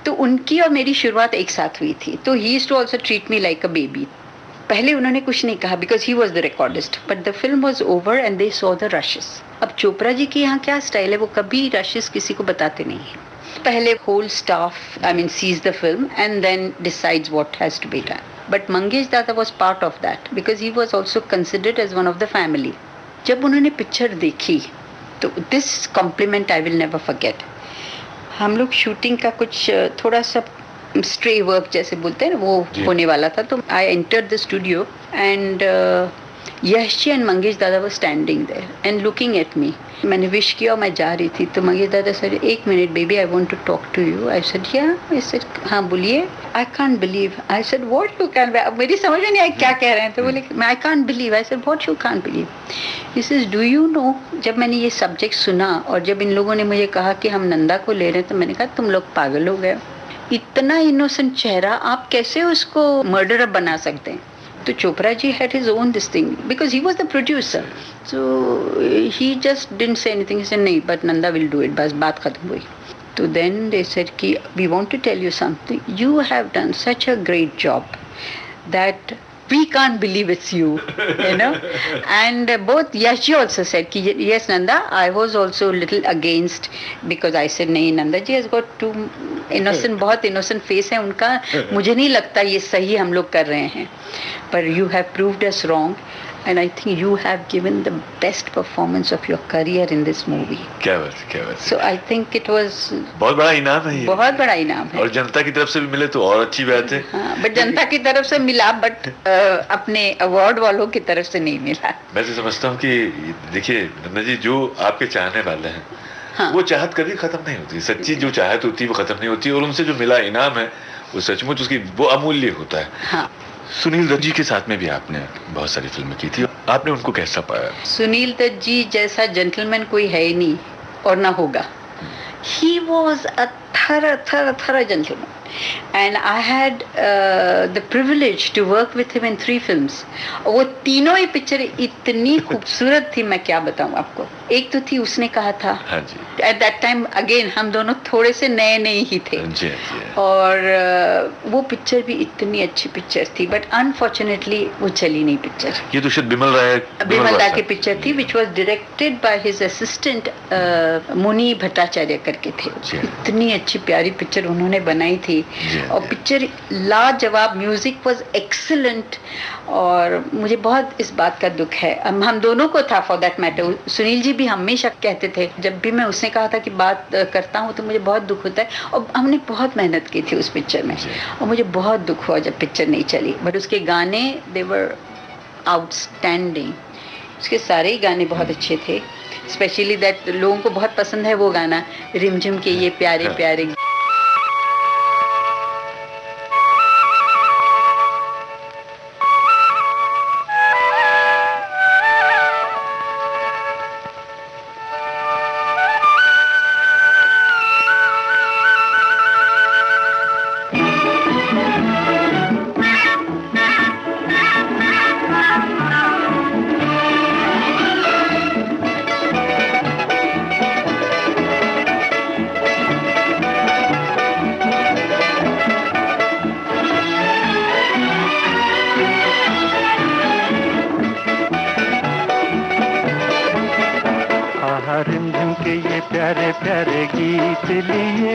तो उनकी और मेरी शुरुआत एक साथ हुई थी. तो he used to also treat me like a baby. पहले उन्होंने कुछ नहीं कहा because he was the recordist, but the film was over and they saw the rushes. अब चोपड़ा जी के यहाँ क्या स्टाइल है, वो कभी रशेस किसी को बताते नहीं है. पहले whole staff I mean sees the film and then decides what has to be done. But Mangesh Dada was part of that because he was also considered as one of the family. जब उन्होंने picture देखी तो this compliment I will never forget. हम लोग shooting का कुछ थोड़ा सा स्ट्रे वर्क जैसे बोलते हैं ना, वो होने वाला था. तो I entered the studio and Yash ji and Mangesh dada were standing there and looking at me. मैंने विश किया और मैं जा रही थी तो मंगेश दादा सर, एक minute baby, I want to talk to you. I said yeah. I said हाँ बोलिए. I can't believe. I said what you can. अब मेरी समझ में नहीं आई क्या कह रहे हैं. तो बोले आई can't believe. I said what you can't believe. He says do you know, जब मैंने ये सब्जेक्ट सुना और जब इन लोगों ने मुझे कहा कि हम नंदा को ले रहे हैं, तो मैंने कहा तुम लोग पागल हो गए. इतना इनोसेंट चेहरा, आप कैसे उसको मर्डरर बना सकते हैं. तो Chopra ji had his own this thing because he was the producer, so he just didn't say anything. He said नहीं, but Nanda will do it. बस बात खत्म हुई. तो then they said कि we want to tell you something. You have done such a great job that we can't believe it's you, you know. And both Yash ji also said कि yes Nanda, I was also a little against because I said नहीं, Nanda ji has got too innocent, बहुत innocent face है उनका, मुझे नहीं लगता ये सही हम लोग कर रहे हैं. But you have proved us wrong and I think you have given the best performance of your career in this movie. क्या बात है, क्या बात है. So I think it was बहुत बड़ा इनाम है ये. बहुत बड़ा इनाम है. और जनता की तरफ से भी मिले तो और अच्छी बात है. हाँ, बट जनता की तरफ से मिला, बट अपने अवार्ड वालों की तरफ से नहीं मिला. मैं तो समझता हूँ कि देखिए नंदा जी, जो आपके चाहने वाले हैं, हाँ. वो चाहत कभी खत्म नहीं होती. सच्ची जो चाहत होती है वो खत्म नहीं होती, और उनसे जो मिला इनाम है वो सचमुच उसकी वो अमूल्य होता है. हाँ. सुनील दत्त जी के साथ में भी आपने बहुत सारी फिल्में की थी. आपने उनको कैसा पाया? सुनील दत्त जी जैसा जेंटलमैन कोई है ही नहीं और ना होगा. He was a thorough gentleman. And I had the privilege to work with him in 3 films. वो तीनों ही पिक्चर इतनी खूबसूरत थी, मैं क्या बताऊं आपको. एक तो थी उसने कहा था. हाँ जी. At that time again हम दोनों थोड़े से नए ही थे. जी. और वो पिक्चर भी इतनी अच्छी पिक्चर थी, बट अनफॉर्चुनेटली वो चली नहीं पिक्चर. ये तो शायद बिमल दा की पिक्चर थी, which was directed by his assistant मुनि भट्टाचार्य करके थे. इतनी अच्छी प्यारी पिक्चर उन्होंने बनाई थी. और पिक्चर लाजवाब, म्यूजिक वाज एक्सीलेंट। और मुझे बहुत इस बात का दुख है, हम दोनों को था for that matter. Sunil ji भी हमेशा कहते थे, जब भी मैं उसने कहा था कि बात करता हूँ तो मुझे बहुत दुख होता है। और हमने बहुत मेहनत की थी उस पिक्चर में, और मुझे बहुत दुख हुआ जब पिक्चर नहीं चली। बट उसके गाने दे वर आउटस्टैंडिंग, उसके सारे ही गाने बहुत अच्छे थे। स्पेशली दैट लोगों को बहुत पसंद है वो गाना, रिमझिम के ये प्यारे प्यारे। रिमझिम के ये प्यारे प्यारे गीत लिए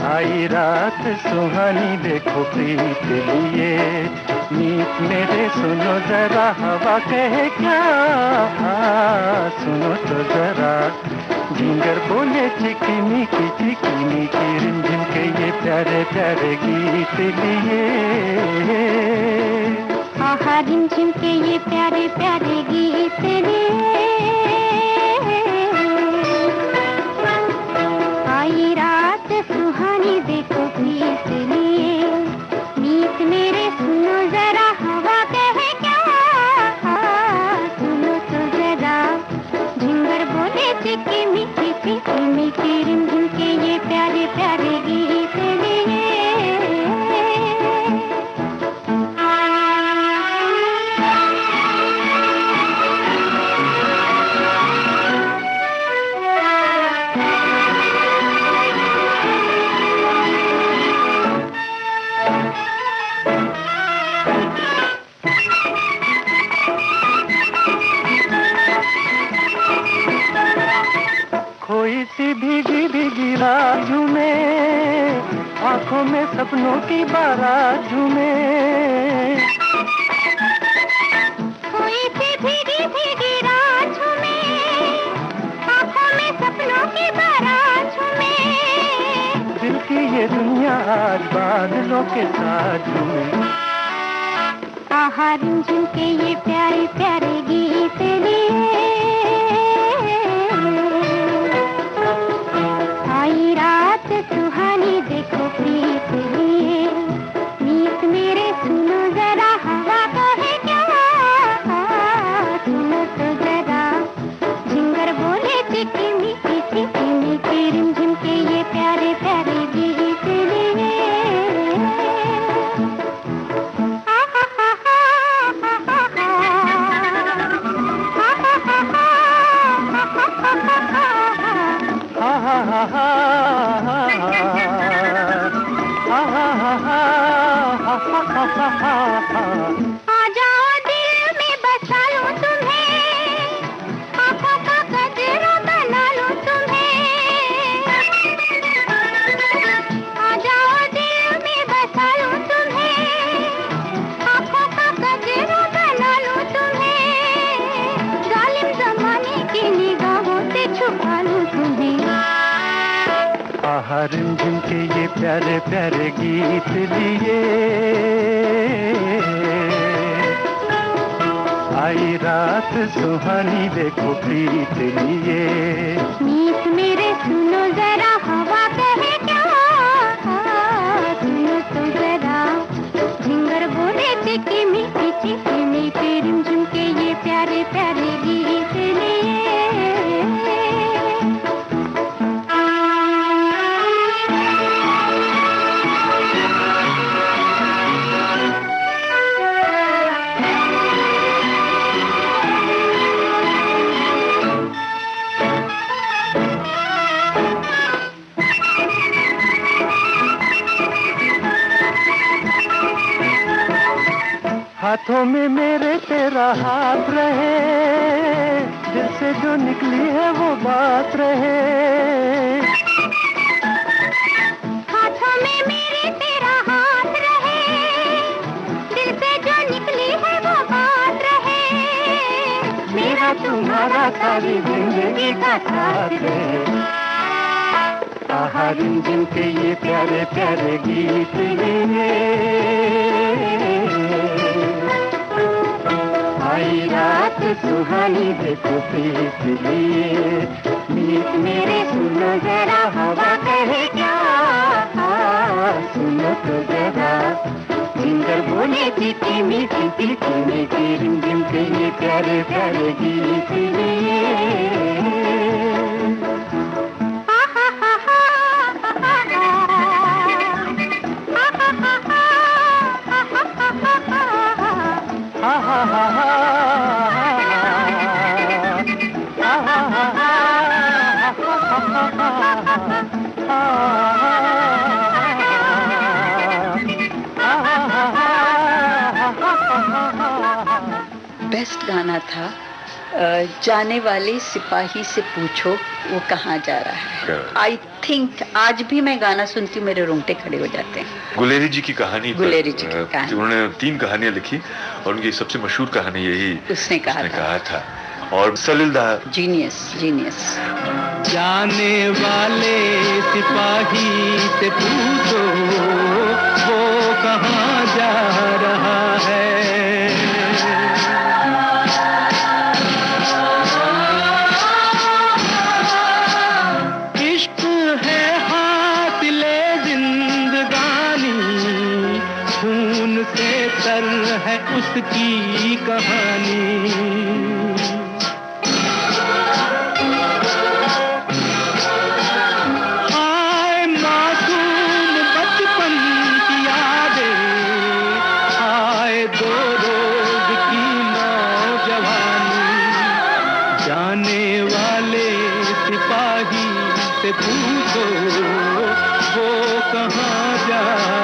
आई रात सुहानी, देखो प्रीत लिए। मीत मेरे सुनो जरा, हवा कहे क्या, सुनो तो जरा। झिंगर बोले चिकनी की रिमझिम के ये प्यारे प्यारे गीत लिए। आहा रिमझिम के ये प्यारे प्यारे गीत लिए आई रात सुहानी, देखो प्रीत लिए। मीत मेरे सुनो जरा, हवा कहे क्या, सुनो तो जरा। झिंगर बोले चिकी मीठी रिमझिम के ये प्यारे प्यारे गीत लिए। कोई सी भीगी भीगी रात झूमे, आंखों में सपनों की बारात झूमे। कोई सी भीगी भीगी रात झूमे, आंखों में सपनों की बारात झूमे। दिल की ये दुनिया आज बादलों के साथ झूमे। आहा रिमझिम के ये प्यारे प्यारे गीत लिए आई रात सुहानी, देखो प्रीत लिए। मीत मेरे सुनो जरा, हवा कहे क्या, सुनो तो जरा। झिंगर बोले चिकी मीठी रिमझिम के ये प्यारे प्यारे गीत लिए। आ जाओ दिल में बसा लूं तुम्हें, आँखों का गजरा बना लूं तुम्हें। आ जाओ दिल में बसा लूं तुम्हें, आँखों का गजरा बना लूं तुम्हें। जालिम जमाने की निगाहों से छुपा लूं तुम्हें। आहा रिमझिम के ये प्यारे प्यारे गीत लिए आई रात सुहानी, देखो प्रीत लिए। मीत मेरे सुनो जरा, हवा कहे क्या, सुनो तो जरा। झिंगर बोले चिकी मीठी रिमझिम के ये प्यारे प्यारे गीत लिए। हाथों में मेरे तेरा हाथ रहे, दिल से जो निकली है वो बात रहे। हाथों में मेरे तेरा हाथ रहे, दिल से जो निकली है वो बात रहे। मेरा तुम्हारा सारी जिंदगी का साथ है। आहा रिमझिम के ये प्यारे प्यारे गीत लिए, आई रात सुहानी देखो प्रीत लिए। मीत मेरे सुनो जरा हवा कहे क्या, सुनो तो जरा जिंगर बोले पीती मीठी पीती मीठी रिमझिम के ये प्यारे प्यारे गीत लिए। बेस्ट गाना था जाने वाले सिपाही से पूछो वो कहाँ जा रहा है। आई थिंक आज भी मैं गाना सुनती हूँ मेरे रोंगटे खड़े हो जाते हैं। गुलेरी जी की कहानी, गुलेरी जी की कहानी, उन्होंने 3 कहानियां लिखी और उनकी सबसे मशहूर कहानी यही उसने कहा था। और सलील दहा, जीनियस जीनियस। जाने वाले सिपाही से पूछो वो कहाँ जा रहा है। इश्क है हासिले जिंदगानी, खून से तर है उसकी कहानी। पूछो वो कहाँ जा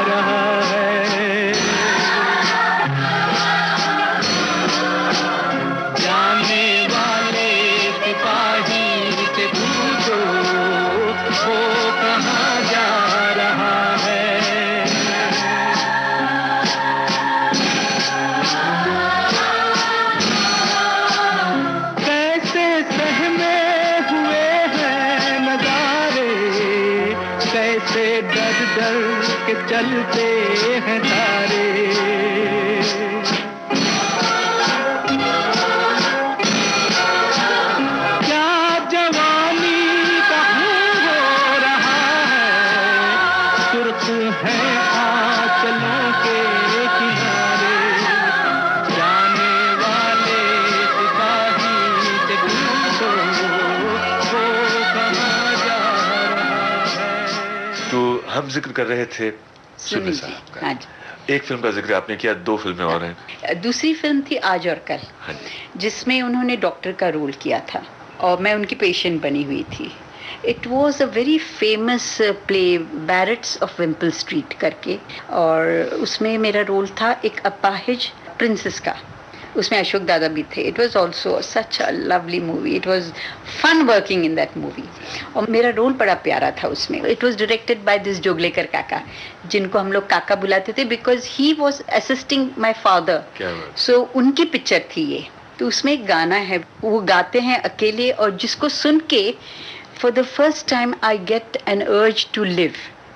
रहा है। जाने वाले सिपाही से पूछो वो कहाँ जा रहा है। कैसे सहमे हुए हैं नजारे, कैसे डर डर के चलते हैं तारे। क्या जवानी का खून हो रहा है, सुर्ख है आंचलों के किनारे। जाने वाले सिपाही से पूछो वो कहाँ जा रहा है। तो हम जिक्र कर रहे थे सुनी जी, साहब का। हाँ जी। एक फिल्म का जिक्र आपने किया, 2 फिल्में और हैं। दूसरी फिल्म थी आज और कल, हाँ जी। जिसमें उन्होंने डॉक्टर का रोल किया था और मैं उनकी पेशेंट बनी हुई थी। It was a very famous play, Barretts of Wimpole Street करके, और उसमें मेरा रोल था एक अपाहिज प्रिंसेस का। उसमें अशोक दादा भी थे। It was also such a lovely movie. It was fun working in that movie और मेरा रोल बड़ा प्यारा था उसमें। It was directed by this Joglekar kaka, जिनको हम लोग काका बुलाते थे because he was assisting my father. So उनकी पिक्चर थी ये। तो उसमें एक गाना है, वो गाते हैं अकेले, और जिसको सुन के for the first time I get an urge to live,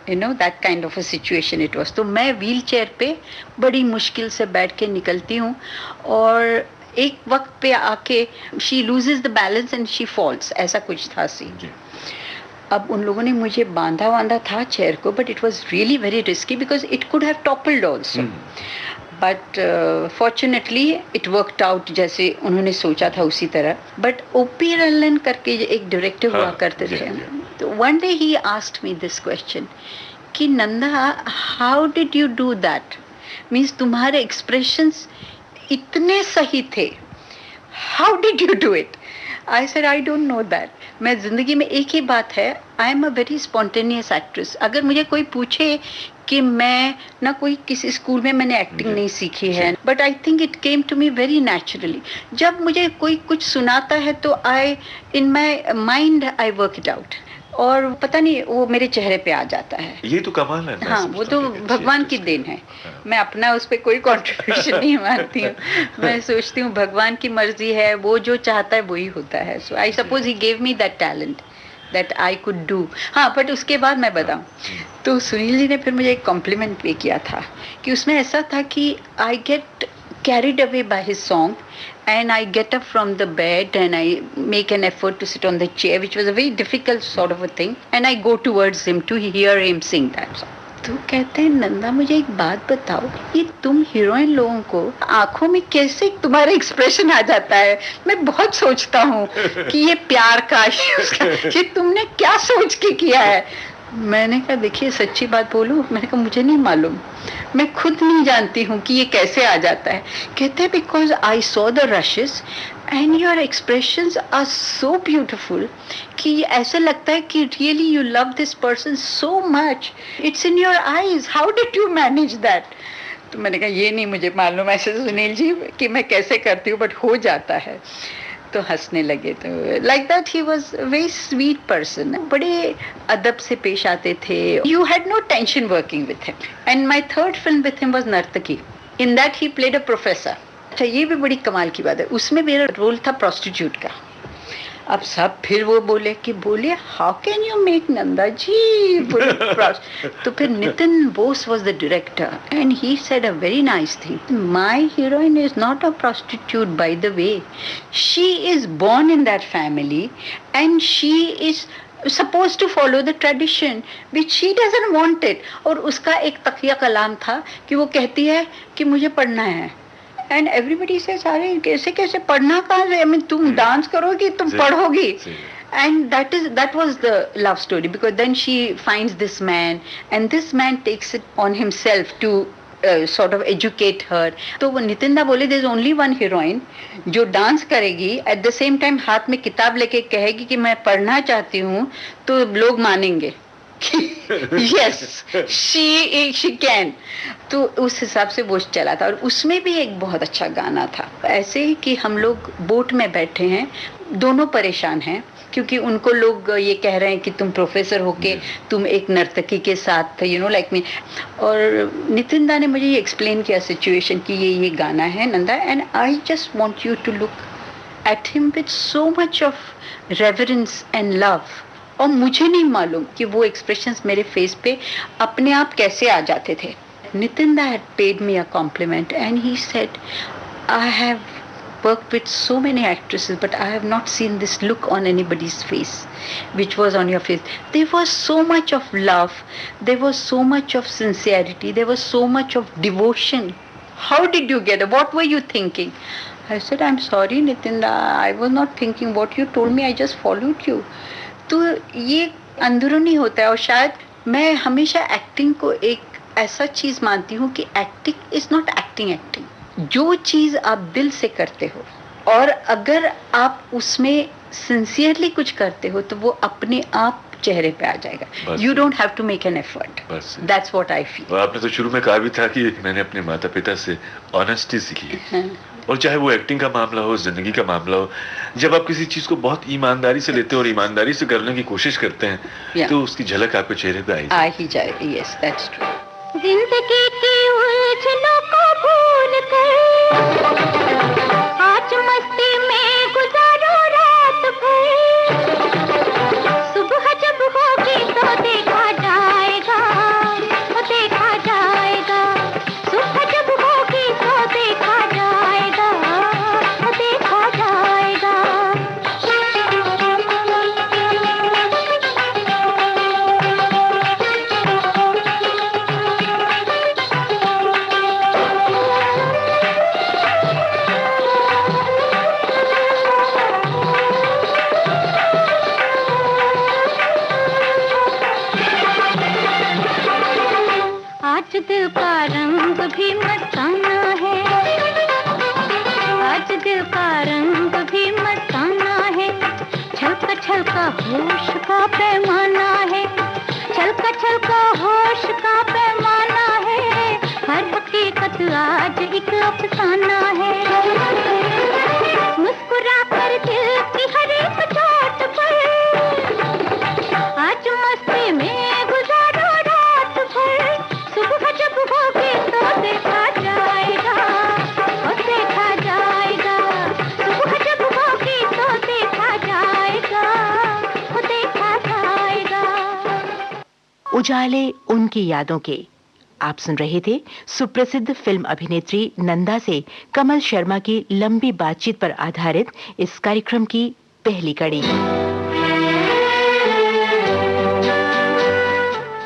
you know that kind of a situation it was. तो मैं व्हील चेयर पे बड़ी मुश्किल से बैठ के निकलती हूँ और एक वक्त पे आके she loses the balance and she falls, ऐसा कुछ था सीन। अब उन लोगों ने मुझे बांधा था चेयर को, but it was really very risky because it could have toppled also. But fortunately it worked out जैसे उन्होंने सोचा था उसी तरह। बट ओपी रल्लन करके एक डायरेक्टर हुआ करते थे, तो one day he asked me this question कि Nanda how did you do that, means तुम्हारे एक्सप्रेशंस इतने सही थे, how did you do it. I said I don't know that. मैं जिंदगी में एक ही बात है, I am a very spontaneous actress. अगर मुझे कोई पूछे कि मैं ना कोई किसी स्कूल में मैंने एक्टिंग नहीं सीखी है, but I think it came to me very naturally. जब मुझे कोई कुछ सुनाता है तो I in my mind I work it out, और पता नहीं वो मेरे चेहरे पे आ जाता है. ये तो कमाल है. हाँ, वो तो भगवान की देन है. मैं अपना उस पर कोई कंट्रीब्यूशन नहीं मानती हूँ. मैं सोचती हूँ भगवान की मर्जी है, वो जो चाहता है वही होता है. So I suppose he gave me that talent that I could do. हाँ, बट उसके बाद मैं बताऊँ तो सुनील जी ने फिर मुझे एक कॉम्प्लीमेंट पे किया था कि उसमें ऐसा था कि I get carried away by his song, and I get up from the bed and I make an effort to sit on the chair, which was a very difficult sort of a thing, and I go towards him to hear him sing that song. तो कहते हैं नंदा मुझे एक बात बताओ, ये तुम heroine लोगों को आंखों में कैसे तुम्हारा एक्सप्रेशन आ जाता है? मैं बहुत सोचता हूँ कि ये प्यार का ये तुमने क्या सोच के किया है. मैंने कहा देखिए सच्ची बात बोलूं, मैंने कहा मुझे नहीं मालूम, मैं खुद नहीं जानती हूँ कि ये कैसे आ जाता है. कहते हैं because I saw the rushes and your expressions are so beautiful कि ऐसा लगता है कि really you love this person so much, it's in your eyes, how did you manage that. तो मैंने कहा ये नहीं मुझे मालूम ऐसे सुनील जी कि मैं कैसे करती हूँ, बट हो जाता है. तो हंसने लगे. तो like that he was very sweet person. बड़े अदब से पेश आते थे. You had no tension working with him. And my third film with him was Nartaki. In that he played a professor. अच्छा, ये भी बड़ी कमाल की बात है, उसमें मेरा रोल था प्रोस्टिट्यूट का. अब सब फिर वो बोले how can you make Nanda ji. तो फिर Nitin Bose was the director and he said a very nice thing, my heroine is not a prostitute by the way, she is born in that family and she is supposed to follow the tradition which she doesn't want it. और उसका एक तकिया कलाम था कि वो कहती है कि मुझे पढ़ना है. एंड एवरीबडी से सारे कैसे कैसे पढ़ना कहाँ से, I mean, तुम डांस करोगी, तुम पढ़ोगी. And that was the love story, because then she finds this man and this man takes it on himself to sort of educate her. तो वो नितिन दा बोले there's only one heroine जो dance करेगी at the same time हाथ में किताब लेके कहेगी कि मैं पढ़ना चाहती हूँ, तो लोग मानेंगे. Yes, she can. तो उस हिसाब से वो चला था. और उसमें भी एक बहुत अच्छा गाना था, ऐसे ही कि हम लोग बोट में बैठे हैं, दोनों परेशान हैं क्योंकि उनको लोग ये कह रहे हैं कि तुम प्रोफेसर होके तुम एक नर्तकी के साथ यू नो लाइक मी. और नितिन दा ने मुझे ये एक्सप्लेन किया सिचुएशन कि ये गाना है Nanda, and I just want you to look at him with so much of reverence and love. और मुझे नहीं मालूम कि वो एक्सप्रेशंस मेरे फेस पे अपने आप कैसे आ जाते थे. नितिन दा had paid me a compliment and he said I have worked with so many actresses, but I have not seen this look on anybody's face which was on your face. There was so much of love, there was so much of sincerity, there was so much of devotion. How did you get it? What were you thinking? I said, I'm sorry Nitin, I was not thinking what you told me, I just followed you. तो ये अंदरूनी होता है. और शायद मैं हमेशा acting को एक ऐसा चीज मानती हूँ कि एक्टिंग इज नॉट एक्टिंग. जो चीज आप दिल से करते हो और अगर आप उसमें सिंसियरली कुछ करते हो तो वो अपने आप चेहरे पे आ जाएगा. You don't have to make an effort. That's what I feel. आपने तो शुरू में कहा भी था कि मैंने अपने माता पिता से ऑनेस्टी सीखी है. और चाहे वो एक्टिंग का मामला हो, जिंदगी का मामला हो, जब आप किसी चीज को बहुत ईमानदारी से लेते हो और ईमानदारी से करने की कोशिश करते हैं तो उसकी झलक आपके चेहरे पे आ ही जाएगी. Yes, that's true. जिंदगी की उलझनों को भूल कर आज मस्ती में गुजारो रात भर. सुबह जब होगी तो देखा जाएगा, देखा जाएगा. सुबह जब होगी तो देखा जाएगा, देखा जाएगा. छलका होश का पैमाना है, छलका होश का पैमाना है, हर हकीकत आज एक अफसाना है। मुस्कुरा कर दिल की हर एक चोट पर आज मस्ती में गुजारो रात भर, सुबह जब होगी तो देखा जाएगा, ओ देखा जाएगा, सुबह जब होगी तो देखा जाएगा, ओ देखा जाएगा। उजाले उनकी यादों के। आप सुन रहे थे सुप्रसिद्ध फिल्म अभिनेत्री नंदा से कमल शर्मा की लंबी बातचीत पर आधारित इस कार्यक्रम की पहली कड़ी।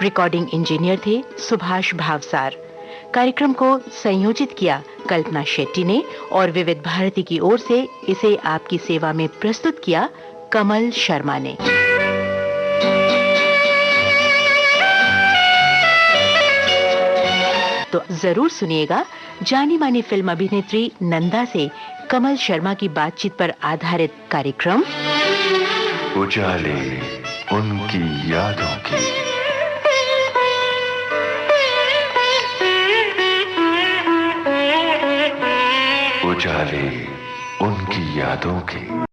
रिकॉर्डिंग इंजीनियर थे सुभाष भावसार। कार्यक्रम को संयोजित किया कल्पना शेट्टी ने और विविध भारती की ओर से इसे आपकी सेवा में प्रस्तुत किया कमल शर्मा ने। तो जरूर सुनिएगा जानी मानी फिल्म अभिनेत्री नंदा से कमल शर्मा की बातचीत पर आधारित कार्यक्रम उजाले उनकी यादों की। उजाले उनकी यादों की।